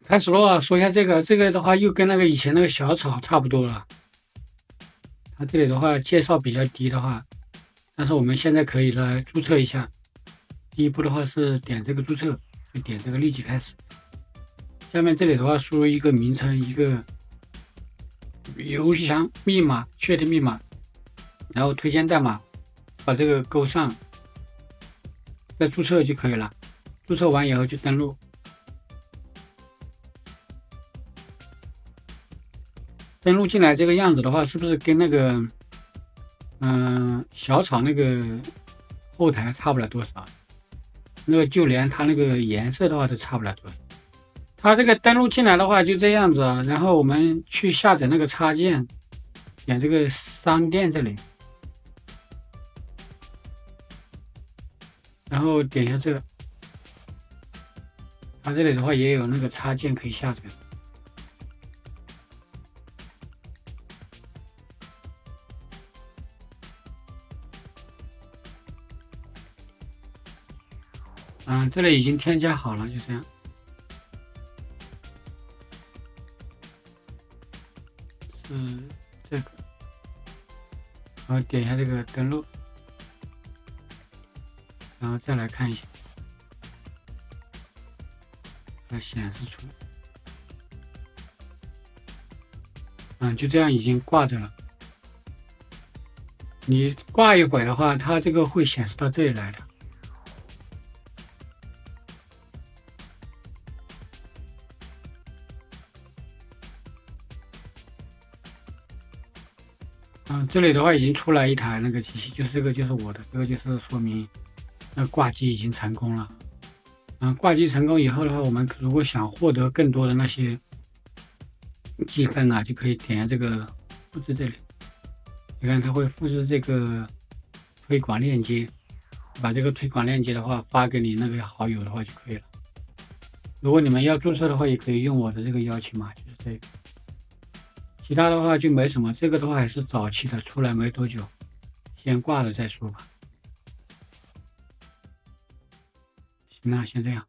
开始了，说一下这个的话，又跟那个以前那个小草差不多了。它这里的话介绍比较低的话，但是我们现在可以来注册一下。第一步的话是点这个注册，就点这个立即开始。下面这里的话输入一个名称，一个邮箱密码，确定密码，然后推荐代码，把这个勾上，再注册就可以了。注册完以后就登录。登录进来这个样子的话，是不是跟那个小草那个后台差不了多少？那个就连它那个颜色的话都差不了多少。它这个登录进来的话就这样子啊，然后我们去下载那个插件，点这个商店这里，然后点一下这个，它这里的话也有那个插件可以下载。这里已经添加好了，就这样。是这个，然后点一下这个登录，然后再来看一下，它显示出来。就这样已经挂着了。你挂一会儿的话，它这个会显示到这里来的。这里的话已经出来一台那个机器，就是这个就是我的，这个就是说明那挂机已经成功了。挂机成功以后的话，我们如果想获得更多的那些积分啊，就可以点这个复制这里。你看它会复制这个推广链接，把这个推广链接的话发给你那个好友的话就可以了。如果你们要注册的话，也可以用我的这个邀请码，就是这个。其他的话就没什么，这个的话还是早期的，出来没多久，先挂了再说吧。行了，先这样。